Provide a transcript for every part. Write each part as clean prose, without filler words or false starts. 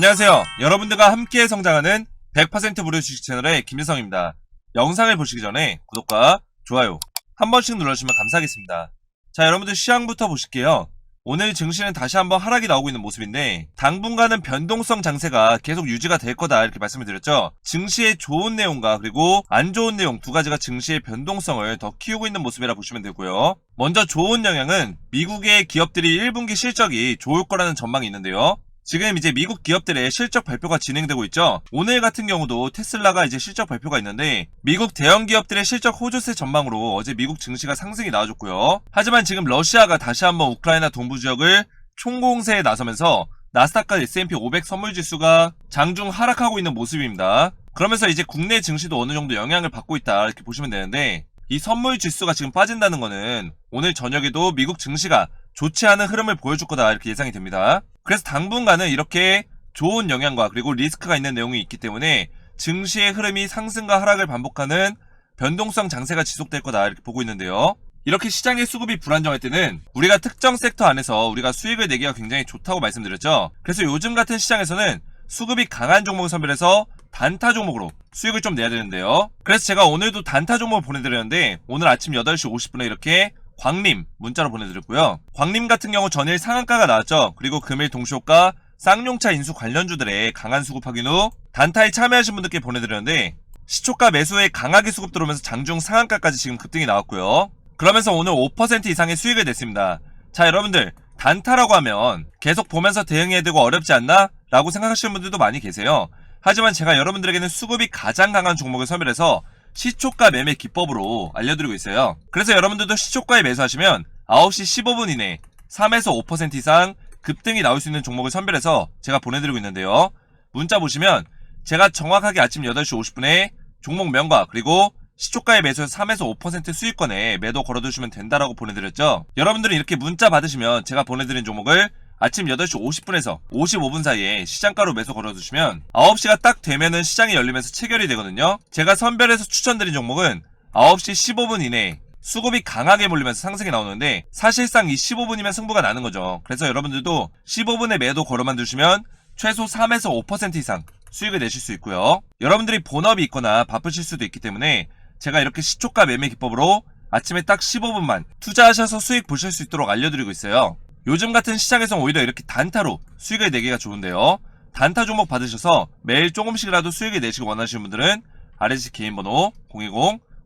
안녕하세요. 여러분들과 함께 성장하는 100% 무료 주식 채널의 김유성입니다. 영상을 보시기 전에 구독과 좋아요 한 번씩 눌러주시면 감사하겠습니다. 자, 여러분들 시황부터 보실게요. 오늘 증시는 다시 한번 하락이 나오고 있는 모습인데 당분간은 변동성 장세가 계속 유지가 될 거다 이렇게 말씀을 드렸죠. 증시의 좋은 내용과 그리고 안 좋은 내용 두 가지가 증시의 변동성을 더 키우고 있는 모습이라 보시면 되고요. 먼저 좋은 영향은 미국의 기업들이 1분기 실적이 좋을 거라는 전망이 있는데요. 지금 이제 미국 기업들의 실적 발표가 진행되고 있죠. 오늘 같은 경우도 테슬라가 이제 실적 발표가 있는데 미국 대형 기업들의 실적 호조세 전망으로 어제 미국 증시가 상승이 나와줬고요. 하지만 지금 러시아가 다시 한번 우크라이나 동부 지역을 총공세에 나서면서 나스닥과 S&P 500 선물지수가 장중 하락하고 있는 모습입니다. 그러면서 이제 국내 증시도 어느 정도 영향을 받고 있다 이렇게 보시면 되는데 이 선물지수가 지금 빠진다는 거는 오늘 저녁에도 미국 증시가 좋지 않은 흐름을 보여줄 거다 이렇게 예상이 됩니다. 그래서 당분간은 이렇게 좋은 영향과 그리고 리스크가 있는 내용이 있기 때문에 증시의 흐름이 상승과 하락을 반복하는 변동성 장세가 지속될 거다 이렇게 보고 있는데요. 이렇게 시장의 수급이 불안정할 때는 우리가 특정 섹터 안에서 우리가 수익을 내기가 굉장히 좋다고 말씀드렸죠. 그래서 요즘 같은 시장에서는 수급이 강한 종목을 선별해서 단타 종목으로 수익을 좀 내야 되는데요. 그래서 제가 오늘도 단타 종목을 보내드렸는데 오늘 아침 8시 50분에 이렇게 광림 문자로 보내드렸고요. 광림 같은 경우 전일 상한가가 나왔죠. 그리고 금일 동시호가 쌍용차 인수 관련주들의 강한 수급 확인 후 단타에 참여하신 분들께 보내드렸는데 시초가 매수에 강하게 수급 들어오면서 장중 상한가까지 지금 급등이 나왔고요. 그러면서 오늘 5% 이상의 수익을 냈습니다. 자, 여러분들 단타라고 하면 계속 보면서 대응해야 되고 어렵지 않나? 라고 생각하시는 분들도 많이 계세요. 하지만 제가 여러분들에게는 수급이 가장 강한 종목을 선별해서 시초가 매매 기법으로 알려드리고 있어요. 그래서 여러분들도 시초가에 매수하시면 9시 15분 이내 3에서 5% 이상 급등이 나올 수 있는 종목을 선별해서 제가 보내드리고 있는데요. 문자 보시면 제가 정확하게 아침 8시 50분에 종목명과 그리고 시초가에 매수해서 3에서 5% 수익권에 매도 걸어두시면 된다라고 보내드렸죠. 여러분들은 이렇게 문자 받으시면 제가 보내드린 종목을 아침 8시 50분에서 55분 사이에 시장가로 매수 걸어두시면 9시가 딱 되면은 시장이 열리면서 체결이 되거든요. 제가 선별해서 추천드린 종목은 9시 15분 이내에 수급이 강하게 몰리면서 상승이 나오는데 사실상 이 15분이면 승부가 나는 거죠. 그래서 여러분들도 15분에 매도 걸어만 두시면 최소 3에서 5% 이상 수익을 내실 수 있고요. 여러분들이 본업이 있거나 바쁘실 수도 있기 때문에 제가 이렇게 시초가 매매 기법으로 아침에 딱 15분만 투자하셔서 수익 보실 수 있도록 알려드리고 있어요. 요즘 같은 시장에서 오히려 이렇게 단타로 수익을 내기가 좋은데요. 단타 종목 받으셔서 매일 조금씩이라도 수익을 내시기 원하시는 분들은 RSC 개인번호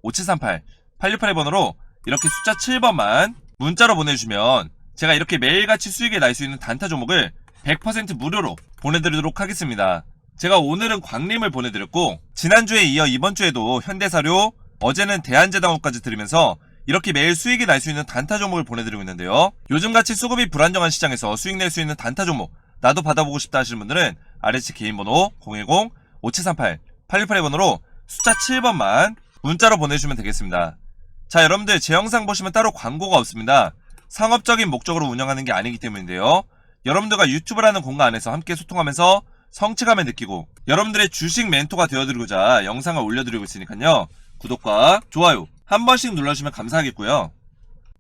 010-5738-8681번으로 이렇게 숫자 7번만 문자로 보내주시면 제가 이렇게 매일같이 수익을 낼 수 있는 단타 종목을 100% 무료로 보내드리도록 하겠습니다. 제가 오늘은 광림을 보내드렸고 지난주에 이어 이번주에도 현대사료, 어제는 대한제당업까지 드리면서 이렇게 매일 수익이 날 수 있는 단타 종목을 보내드리고 있는데요. 요즘같이 수급이 불안정한 시장에서 수익 낼 수 있는 단타 종목 나도 받아보고 싶다 하시는 분들은 RSC 개인번호 010-5738-8681번호로 숫자 7번만 문자로 보내주시면 되겠습니다. 자, 여러분들 제 영상 보시면 따로 광고가 없습니다. 상업적인 목적으로 운영하는 게 아니기 때문인데요. 여러분들과 유튜브라는 공간 안에서 함께 소통하면서 성취감을 느끼고 여러분들의 주식 멘토가 되어드리고자 영상을 올려드리고 있으니까요. 구독과 좋아요 한 번씩 눌러주시면 감사하겠고요.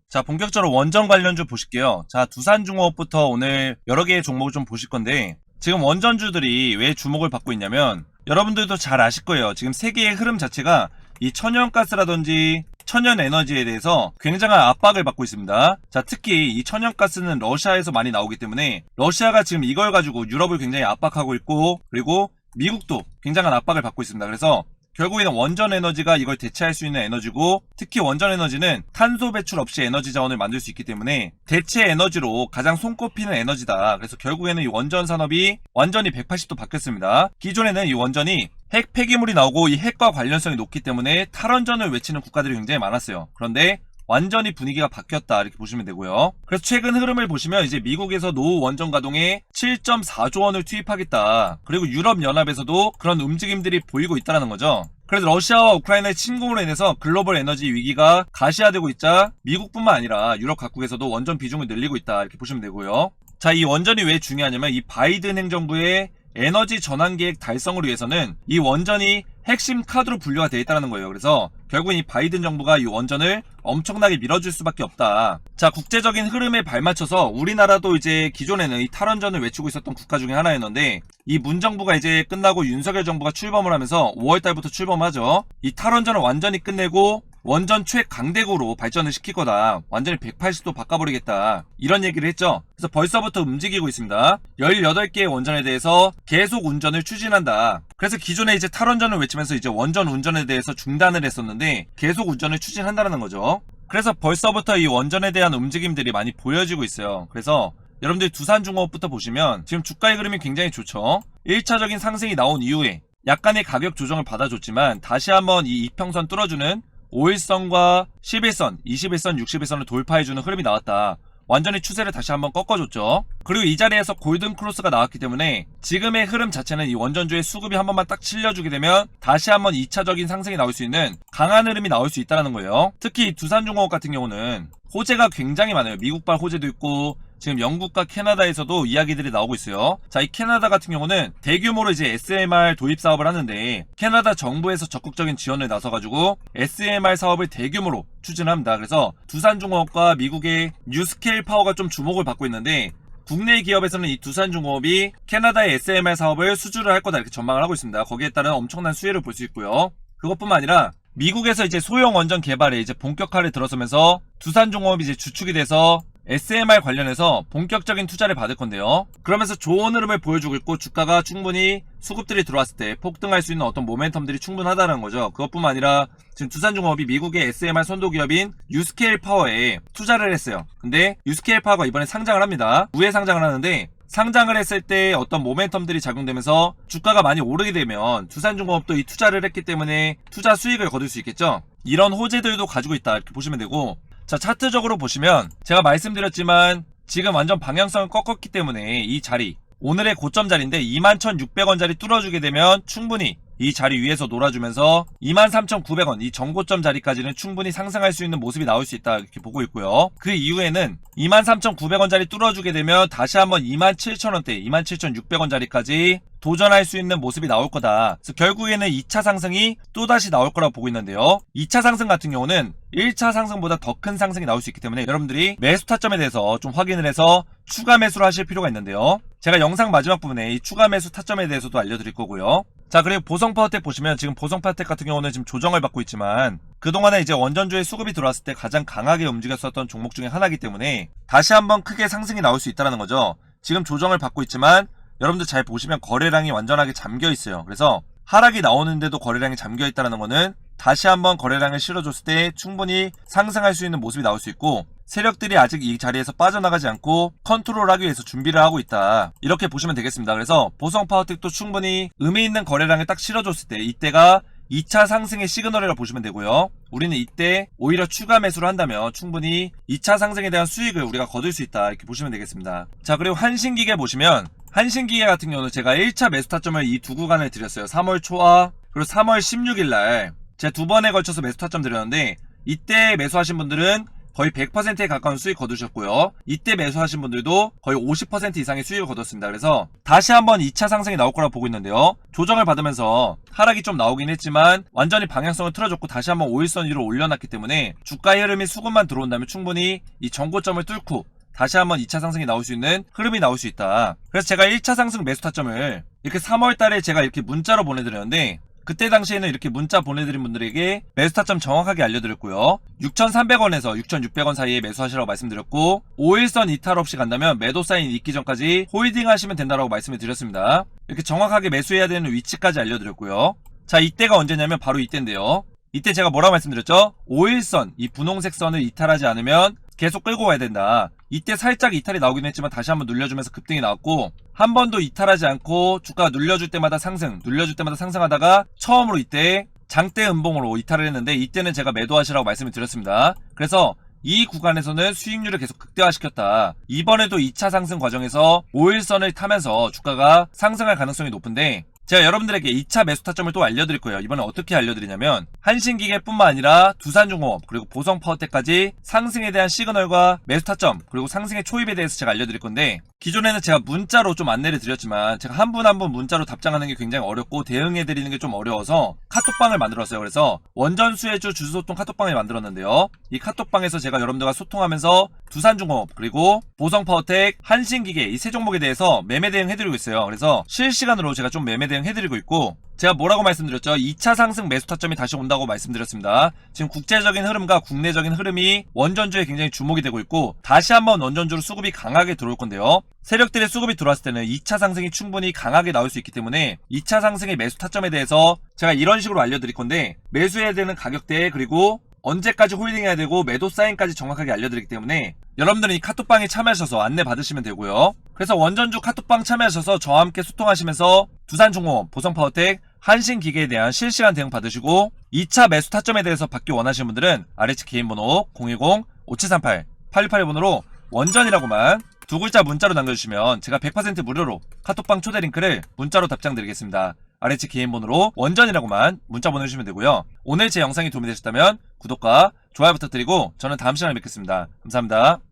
자, 본격적으로 원전 관련주 보실게요. 자, 두산중공업부터 오늘 여러 개의 종목을 좀 보실 건데 지금 원전주들이 왜 주목을 받고 있냐면 여러분들도 잘 아실 거예요. 지금 세계의 흐름 자체가 이 천연가스라든지 천연에너지에 대해서 굉장한 압박을 받고 있습니다. 자, 특히 이 천연가스는 러시아에서 많이 나오기 때문에 러시아가 지금 이걸 가지고 유럽을 굉장히 압박하고 있고 그리고 미국도 굉장한 압박을 받고 있습니다. 그래서 결국에는 원전 에너지가 이걸 대체할 수 있는 에너지고 특히 원전 에너지는 탄소 배출 없이 에너지 자원을 만들 수 있기 때문에 대체 에너지로 가장 손꼽히는 에너지다. 그래서 결국에는 이 원전 산업이 완전히 180도 바뀌었습니다. 기존에는 이 원전이 핵 폐기물이 나오고 이 핵과 관련성이 높기 때문에 탈원전을 외치는 국가들이 굉장히 많았어요. 그런데 완전히 분위기가 바뀌었다 이렇게 보시면 되고요. 그래서 최근 흐름을 보시면 이제 미국에서 노후 원전 가동에 7.4조 원을 투입하겠다. 그리고 유럽연합에서도 그런 움직임들이 보이고 있다는 거죠. 그래서 러시아와 우크라이나의 침공으로 인해서 글로벌 에너지 위기가 가시화되고 있자 미국뿐만 아니라 유럽 각국에서도 원전 비중을 늘리고 있다 이렇게 보시면 되고요. 자, 이 원전이 왜 중요하냐면 이 바이든 행정부의 에너지 전환 계획 달성을 위해서는 이 원전이 핵심 카드로 분류가 되어 있다는 거예요. 그래서 결국 이 바이든 정부가 이 원전을 엄청나게 밀어줄 수밖에 없다. 자, 국제적인 흐름에 발맞춰서 우리나라도 이제 기존에는 이 탈원전을 외치고 있었던 국가 중에 하나였는데, 이 문 정부가 이제 끝나고 윤석열 정부가 출범을 하면서 5월달부터 출범하죠. 이 탈원전을 완전히 끝내고 원전 최강대국으로 발전을 시킬 거다. 완전히 180도 바꿔버리겠다. 이런 얘기를 했죠. 그래서 벌써부터 움직이고 있습니다. 18개의 원전에 대해서 계속 운전을 추진한다. 그래서 기존에 이제 탈원전을 외치면서 이제 원전 운전에 대해서 중단을 했었는데 계속 운전을 추진한다는 거죠. 그래서 벌써부터 이 원전에 대한 움직임들이 많이 보여지고 있어요. 그래서 여러분들 두산중공업부터 보시면 지금 주가의 흐름이 굉장히 좋죠. 1차적인 상승이 나온 이후에 약간의 가격 조정을 받아줬지만 다시 한번 이 이평선 뚫어주는 5일선과 11선, 21선, 61선을 돌파해주는 흐름이 나왔다. 완전히 추세를 다시 한번 꺾어줬죠. 그리고 이 자리에서 골든 크로스가 나왔기 때문에 지금의 흐름 자체는 이 원전주의 수급이 한 번만 딱 실려주게 되면 다시 한번 2차적인 상승이 나올 수 있는 강한 흐름이 나올 수 있다는 거예요. 특히 두산중공업 같은 경우는 호재가 굉장히 많아요. 미국발 호재도 있고 지금 영국과 캐나다에서도 이야기들이 나오고 있어요. 자, 이 캐나다 같은 경우는 대규모로 이제 SMR 도입 사업을 하는데 캐나다 정부에서 적극적인 지원을 나서가지고 SMR 사업을 대규모로 추진합니다. 그래서 두산중공업과 미국의 뉴스케일 파워가 좀 주목을 받고 있는데 국내 기업에서는 이 두산중공업이 캐나다의 SMR 사업을 수주를 할 거다 이렇게 전망을 하고 있습니다. 거기에 따른 엄청난 수혜를 볼 수 있고요. 그것뿐만 아니라 미국에서 이제 소형 원전 개발에 이제 본격화를 들어서면서 두산중공업이 이제 주축이 돼서 SMR 관련해서 본격적인 투자를 받을 건데요. 그러면서 좋은 흐름을 보여주고 있고 주가가 충분히 수급들이 들어왔을 때 폭등할 수 있는 어떤 모멘텀들이 충분하다는 거죠. 그것뿐만 아니라 지금 두산중공업이 미국의 SMR 선도기업인 유스케일 파워에 투자를 했어요. 근데 유스케일 파워가 이번에 상장을 합니다. 우회 상장을 하는데 상장을 했을 때 어떤 모멘텀들이 작용되면서 주가가 많이 오르게 되면 두산중공업도 이 투자를 했기 때문에 투자 수익을 거둘 수 있겠죠. 이런 호재들도 가지고 있다 이렇게 보시면 되고, 자, 차트적으로 보시면 제가 말씀드렸지만 지금 완전 방향성을 꺾었기 때문에 이 자리 오늘의 고점 자리인데 21,600원 자리 뚫어주게 되면 충분히 이 자리 위에서 놀아주면서 23,900원 이 전고점 자리까지는 충분히 상승할 수 있는 모습이 나올 수 있다 이렇게 보고 있고요. 그 이후에는 23,900원 자리 뚫어주게 되면 다시 한번 27,000원대 27,600원 자리까지 도전할 수 있는 모습이 나올 거다. 그래서 결국에는 2차 상승이 또다시 나올 거라고 보고 있는데요. 2차 상승 같은 경우는 1차 상승보다 더 큰 상승이 나올 수 있기 때문에 여러분들이 매수 타점에 대해서 좀 확인을 해서 추가 매수를 하실 필요가 있는데요. 제가 영상 마지막 부분에 이 추가 매수 타점에 대해서도 알려드릴 거고요. 자, 그리고 보성파워텍 보시면 지금 보성파워텍 같은 경우는 지금 조정을 받고 있지만 그동안에 이제 원전주의 수급이 들어왔을 때 가장 강하게 움직였었던 종목 중에 하나이기 때문에 다시 한번 크게 상승이 나올 수 있다는 거죠. 지금 조정을 받고 있지만 여러분들 잘 보시면 거래량이 완전하게 잠겨 있어요. 그래서 하락이 나오는데도 거래량이 잠겨 있다는 거는 다시 한번 거래량을 실어줬을 때 충분히 상승할 수 있는 모습이 나올 수 있고 세력들이 아직 이 자리에서 빠져나가지 않고 컨트롤하기 위해서 준비를 하고 있다 이렇게 보시면 되겠습니다. 그래서 보성파워텍도 충분히 의미 있는 거래량을 딱 실어줬을 때 이때가 2차 상승의 시그널이라고 보시면 되고요. 우리는 이때 오히려 추가 매수를 한다면 충분히 2차 상승에 대한 수익을 우리가 거둘 수 있다 이렇게 보시면 되겠습니다. 자, 그리고 한신기계 보시면 한신기계 같은 경우는 제가 1차 매수 타점을 이 두 구간에 드렸어요. 3월 초와 그리고 3월 16일날 제가 두 번에 걸쳐서 매수 타점 드렸는데 이때 매수하신 분들은 거의 100%에 가까운 수익 거두셨고요. 이때 매수하신 분들도 거의 50% 이상의 수익을 거뒀습니다. 그래서 다시 한번 2차 상승이 나올 거라고 보고 있는데요. 조정을 받으면서 하락이 좀 나오긴 했지만 완전히 방향성을 틀어줬고 다시 한번 5일선 위로 올려놨기 때문에 주가의 흐름이 수급만 들어온다면 충분히 이 전고점을 뚫고 다시 한번 2차 상승이 나올 수 있는 흐름이 나올 수 있다. 그래서 제가 1차 상승 매수 타점을 이렇게 3월달에 제가 이렇게 문자로 보내드렸는데 그때 당시에는 이렇게 문자 보내드린 분들에게 매수 타점 정확하게 알려드렸고요. 6,300원에서 6,600원 사이에 매수하시라고 말씀드렸고 5일선 이탈 없이 간다면 매도 사인 있기 전까지 홀딩 하시면 된다라고 말씀을 드렸습니다. 이렇게 정확하게 매수해야 되는 위치까지 알려드렸고요. 자, 이때가 언제냐면 바로 이때인데요. 이때 제가 뭐라고 말씀드렸죠? 5일선 이 분홍색 선을 이탈하지 않으면 계속 끌고 가야 된다. 이때 살짝 이탈이 나오긴 했지만 다시 한번 눌려주면서 급등이 나왔고 한 번도 이탈하지 않고 주가가 눌려줄 때마다 상승, 눌려줄 때마다 상승하다가 처음으로 이때 장대 음봉으로 이탈을 했는데 이때는 제가 매도하시라고 말씀을 드렸습니다. 그래서 이 구간에서는 수익률을 계속 극대화시켰다. 이번에도 2차 상승 과정에서 5일선을 타면서 주가가 상승할 가능성이 높은데 제가 여러분들에게 2차 매수 타점을 또 알려드릴 거예요. 이번에 어떻게 알려드리냐면 한신기계뿐만 아니라 두산중공업 그리고 보성파워텍까지 상승에 대한 시그널과 매수 타점 그리고 상승의 초입에 대해서 제가 알려드릴 건데, 기존에는 제가 문자로 좀 안내를 드렸지만 제가 한 분 한 분 문자로 답장하는 게 굉장히 어렵고 대응해드리는 게 좀 어려워서 카톡방을 만들었어요. 그래서 원전수혜주 주주소통 카톡방을 만들었는데요. 이 카톡방에서 제가 여러분들과 소통하면서 두산중공업 그리고 보성파워텍, 한신기계 이 세 종목에 대해서 매매 대응 해드리고 있어요. 그래서 실시간으로 제가 좀 매매 대응 해드리고 있고, 제가 뭐라고 말씀드렸죠? 2차 상승 매수 타점이 다시 온다고 말씀드렸습니다. 지금 국제적인 흐름과 국내적인 흐름이 원전주에 굉장히 주목이 되고 있고, 다시 한번 원전주로 수급이 강하게 들어올 건데요. 세력들의 수급이 들어왔을 때는 2차 상승이 충분히 강하게 나올 수 있기 때문에 2차 상승의 매수 타점에 대해서 제가 이런 식으로 알려드릴 건데, 매수해야 되는 가격대 그리고 언제까지 홀딩해야 되고 매도 사인까지 정확하게 알려드리기 때문에 여러분들은 이 카톡방에 참여하셔서 안내 받으시면 되고요. 그래서 원전주 카톡방 참여하셔서 저와 함께 소통하시면서 두산중공업, 보성파워텍, 한신기계에 대한 실시간 대응 받으시고, 2차 매수 타점에 대해서 받기 원하시는 분들은 아래측 개인번호 010-5738-8681번호로 원전이라고만 두 글자 문자로 남겨주시면 제가 100% 무료로 카톡방 초대 링크를 문자로 답장드리겠습니다. 아래측 개인번호로 원전이라고만 문자 보내주시면 되고요. 오늘 제 영상이 도움이 되셨다면 구독과 좋아요 부탁드리고 저는 다음 시간에 뵙겠습니다. 감사합니다.